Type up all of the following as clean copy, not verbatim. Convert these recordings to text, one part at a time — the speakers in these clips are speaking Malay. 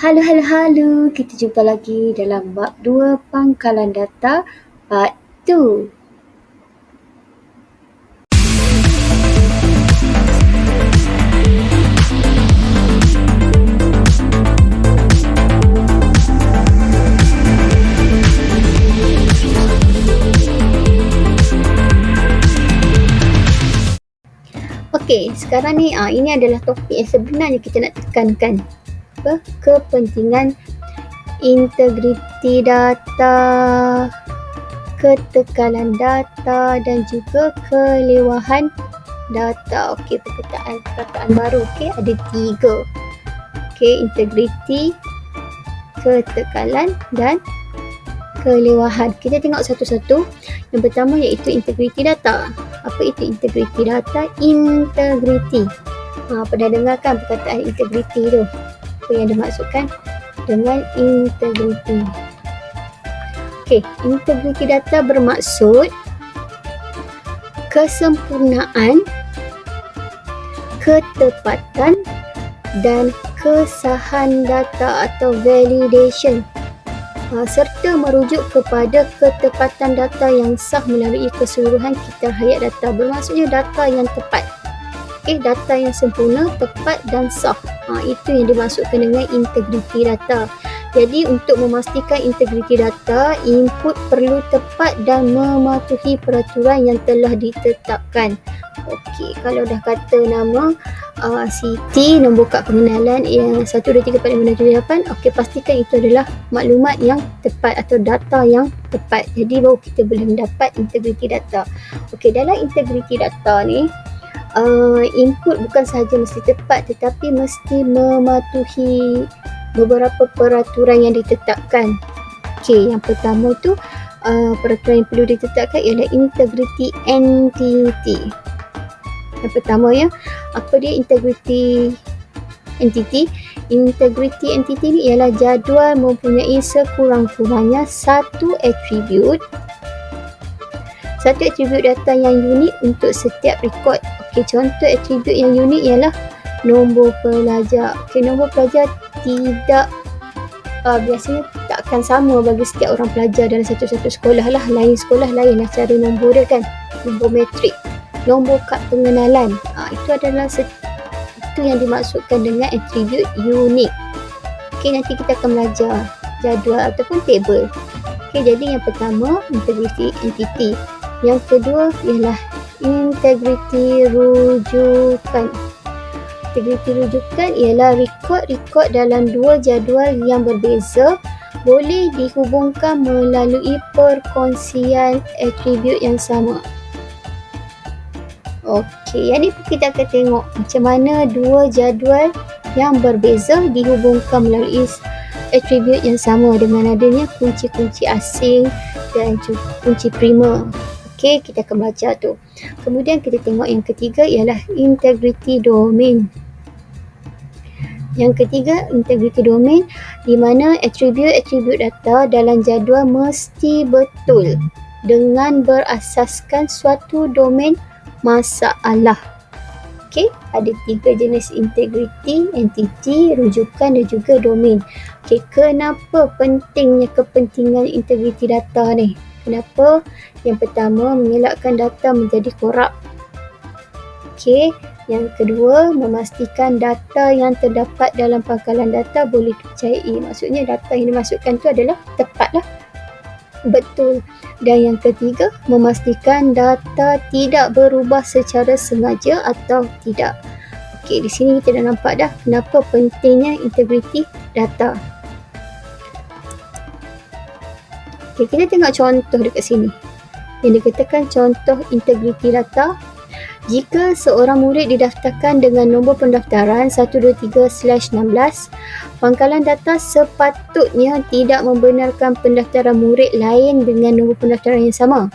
Halo, halo, halo. Kita jumpa lagi dalam bab 2 pangkalan data part 2. Okey, sekarang ni ini adalah topik yang sebenarnya kita nak tekankan. Kepentingan integriti data, ketekalan data dan juga kelewahan data. Okey, perkataan baru. Okey, ada 3. Okey, integriti, ketekalan dan kelewahan. Kita tengok satu-satu. Yang pertama iaitu integriti data. Apa itu integriti data? Integriti. Pernah dengar kan perkataan integriti tu? Apa yang dimaksudkan dengan integriti? Okey, integriti data bermaksud kesempurnaan, ketepatan dan kesahan data atau validation, serta merujuk kepada ketepatan data yang sah melalui keseluruhan kitar hayat data. Bermaksudnya data yang tepat. Data yang sempurna, tepat dan sah. Itu yang dimaksudkan dengan integriti data. Jadi untuk memastikan integriti data, input perlu tepat dan mematuhi peraturan yang telah ditetapkan. Okey, kalau dah kata nama Siti, nombor kad pengenalan 123456778, okey, pastikan itu adalah maklumat yang tepat atau data yang tepat. Jadi baru kita boleh mendapat integriti data. Okey, dalam integriti data ni input bukan sahaja mesti tepat tetapi mesti mematuhi beberapa peraturan yang ditetapkan. Okey, yang pertama tu peraturan yang perlu ditetapkan ialah integrity entity. Yang pertama apa dia integrity entity? Integrity entity ni ialah jadual mempunyai sekurang-kurangnya satu atribut data yang unik untuk setiap rekod. Okey, contoh atribut yang unik ialah nombor pelajar. Okey, nombor pelajar tidak biasanya tak akan sama bagi setiap orang pelajar dalam satu-satu sekolah lah. Lain sekolah lain lah cara nombor dia kan. Nombor metrik, nombor kad pengenalan. Itu adalah itu yang dimaksudkan dengan atribut unik. Okey, nanti kita akan belajar jadual ataupun table. Okey, jadi yang pertama integrity entity. Yang kedua ialah integriti rujukan. Integriti rujukan ialah rekod-rekod dalam dua jadual yang berbeza boleh dihubungkan melalui perkongsian atribut yang sama. Okey, jadi kita akan tengok macam mana dua jadual yang berbeza dihubungkan melalui atribut yang sama dengan adanya kunci-kunci asing dan kunci primer. Okey, kita akan baca tu. Kemudian kita tengok yang ketiga ialah integrity domain. Yang ketiga, integrity domain, di mana atribut-atribut data dalam jadual mesti betul dengan berasaskan suatu domain masalah. Okey, ada 3 jenis integrity, entity, rujukan dan juga domain. Okey, kenapa pentingnya kepentingan integrity data ni? Kenapa? Yang pertama, mengelakkan data menjadi korup. Okey, yang kedua, memastikan data yang terdapat dalam pangkalan data boleh dipercayai. Maksudnya data yang dimasukkan tu adalah tepatlah, betul. Dan yang ketiga, memastikan data tidak berubah secara sengaja atau tidak. Okey, di sini kita dah nampak dah kenapa pentingnya integriti data. Okey, kita tengok contoh dekat sini. Yang dikatakan contoh integriti data, jika seorang murid didaftarkan dengan nombor pendaftaran 123/16, pangkalan data sepatutnya tidak membenarkan pendaftaran murid lain dengan nombor pendaftaran yang sama.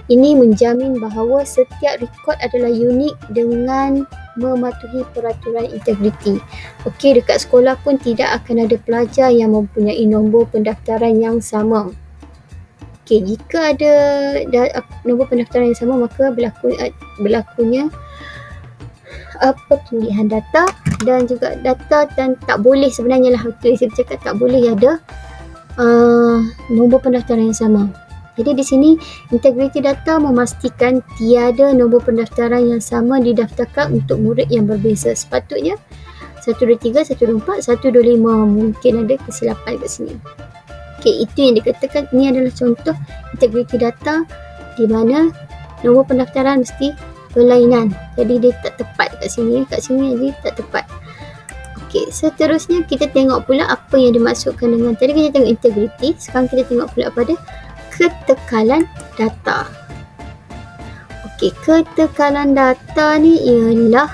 Ini menjamin bahawa setiap rekod adalah unik dengan mematuhi peraturan integriti. Okey, dekat sekolah pun tidak akan ada pelajar yang mempunyai nombor pendaftaran yang sama. Okey, jika ada nombor pendaftaran yang sama, maka berlakunya pertindihan data dan juga data, dan tak boleh sebenarnya lah, saya cakap tak boleh ada nombor pendaftaran yang sama. Jadi di sini integriti data memastikan tiada nombor pendaftaran yang sama didaftarkan untuk murid yang berbeza. Sepatutnya 123, 124, 125, mungkin ada kesilapan kat sini. Okey, itu yang dikatakan ini adalah contoh integriti data di mana nombor pendaftaran mesti berlainan. Jadi dia tak tepat kat sini jadi tak tepat. Okey, seterusnya kita tengok pula apa yang dimaksudkan dengan, tadi kita tengok integriti, sekarang kita tengok pula pada ketekalan data. Okey, ketekalan data ni ialah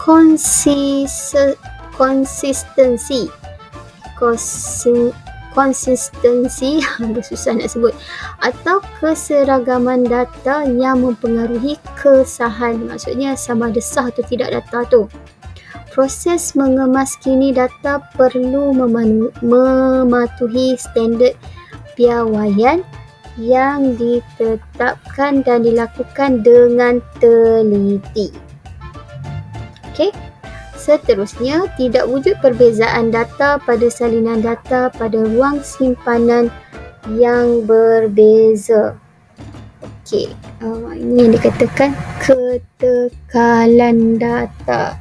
konsistensi agak susah nak sebut, atau keseragaman data yang mempengaruhi kesahan. Maksudnya sama ada sah atau tidak data tu. Proses mengemaskini data perlu mematuhi standard piawaian yang ditetapkan dan dilakukan dengan teliti. Okey. Seterusnya, tidak wujud perbezaan data pada salinan data pada ruang simpanan yang berbeza. Okey, ini yang dikatakan ketekalan data.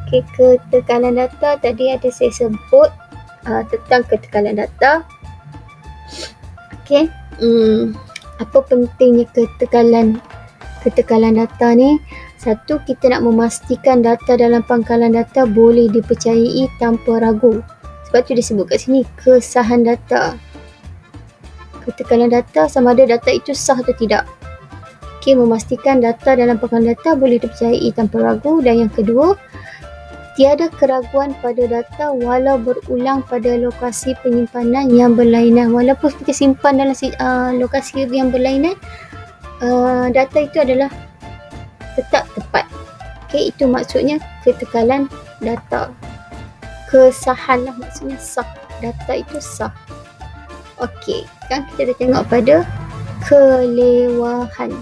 Okey, ketekalan data tadi ada saya sebut tentang ketekalan data. Okey, apa pentingnya ketekalan data ni? Satu, kita nak memastikan data dalam pangkalan data boleh dipercayai tanpa ragu. Sebab tu disebut kat sini kesahan data. Ketekalan data sama ada data itu sah atau tidak. Okey, memastikan data dalam pangkalan data boleh dipercayai tanpa ragu. Dan yang kedua, tiada keraguan pada data walau berulang pada lokasi penyimpanan yang berlainan. Walaupun kita simpan dalam lokasi yang berlainan, data itu adalah tetap tepat. Okey, itu maksudnya ketekalan data. Kesahan lah, maksudnya sah. Data itu sah. Okey, sekarang kita dah tengok pada kelewahan.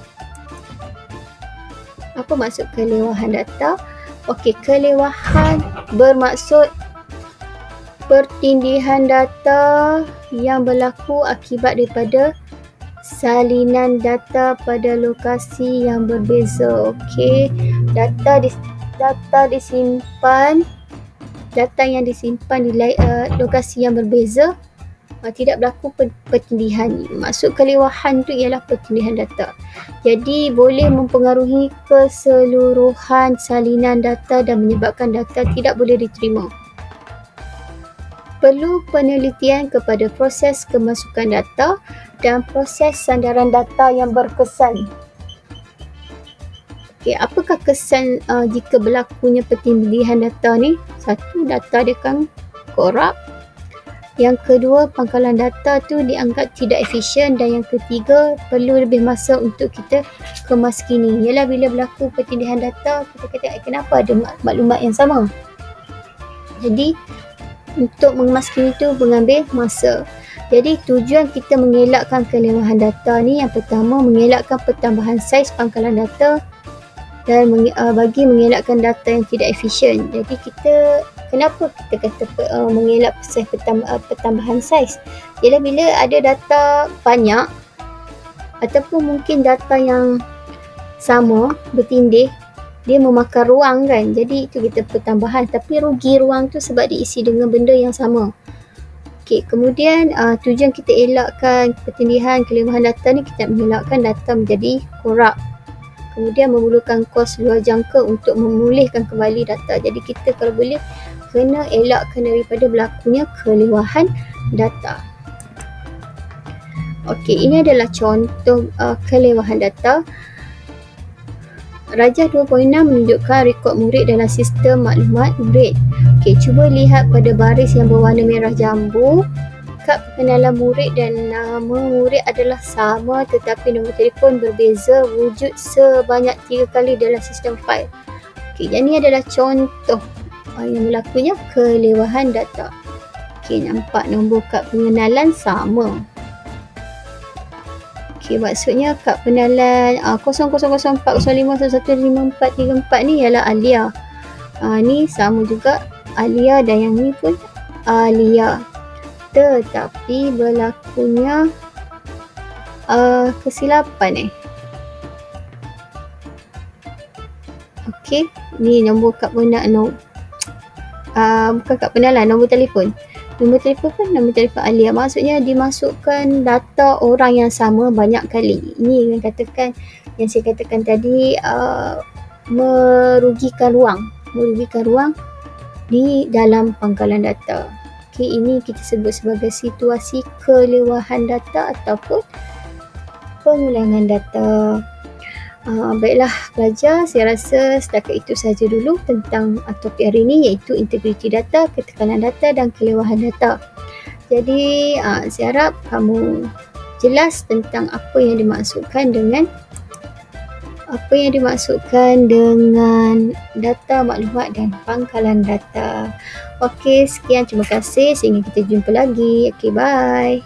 Apa maksud kelewahan data? Okey, kelewahan bermaksud pertindihan data yang berlaku akibat daripada salinan data pada lokasi yang berbeza. Okey, data yang disimpan di lokasi yang berbeza, tidak berlaku pertindihan. Maksud kelewahan tu ialah pertindihan data. Jadi boleh mempengaruhi keseluruhan salinan data dan menyebabkan data tidak boleh diterima. Perlu penelitian kepada proses kemasukan data dan proses sandaran data yang berkesan. Okey, apakah kesan jika berlakunya pertindihan data ni? Satu, data dia akan korup. Yang kedua, pangkalan data tu dianggap tidak efisien. Dan yang ketiga, perlu lebih masa untuk kita kemaskini. Ialah bila berlaku pertindihan data, kita kata kenapa ada maklumat yang sama. Jadi untuk mengemaskini itu mengambil masa. Jadi tujuan kita mengelakkan kelewahan data ni, yang pertama mengelakkan pertambahan saiz pangkalan data dan bagi mengelakkan data yang tidak efisien. Jadi kenapa kita kata mengelak pertambahan saiz? Ialah bila ada data banyak ataupun mungkin data yang sama bertindih, dia memakan ruang kan. Jadi itu kita pertambahan, tapi rugi ruang tu sebab diisi dengan benda yang sama. Okey, kemudian tujuan kita elakkan pertindihan kelewahan data ni, kita mengelakkan data menjadi korup. Kemudian memerlukan kos luar jangka untuk memulihkan kembali data. Jadi kita kalau boleh kena elakkan daripada berlakunya kelewahan data. Okey, ini adalah contoh kelewahan data. Rajah 2.6 menunjukkan rekod murid dalam sistem maklumat murid. Okey, cuba lihat pada baris yang berwarna merah jambu. Kad pengenalan murid dan nama murid adalah sama tetapi nombor telefon berbeza, wujud sebanyak 3 kali dalam sistem fail. Okey, jadi ini adalah contoh yang berlakunya kelewahan data. Okey, nampak nombor kad pengenalan sama. Okey, Okey, maksudnya kad pengenalan 000405115434 ni ialah Alia. Ni sama juga Alia dan yang ni pun Alia. Tetapi berlakunya kesilapan Okey, ni nombor kad pengenalan, bukan kad pengenalan, nombor telefon. Nombor telefon pun nombor telefon Alia. Maksudnya dimasukkan data orang yang sama banyak kali. Ini yang saya katakan tadi, merugikan ruang di dalam pangkalan data. Okey, ini kita sebut sebagai situasi kelewahan data ataupun pengulangan data. Baiklah pelajar, saya rasa setakat itu saja dulu tentang topik hari ini, iaitu integriti data, ketekanan data dan kelewahan data. Jadi saya harap kamu jelas tentang apa yang dimaksudkan dengan data maklumat dan pangkalan data. Okey, sekian, terima kasih, sehingga kita jumpa lagi. Okey, bye.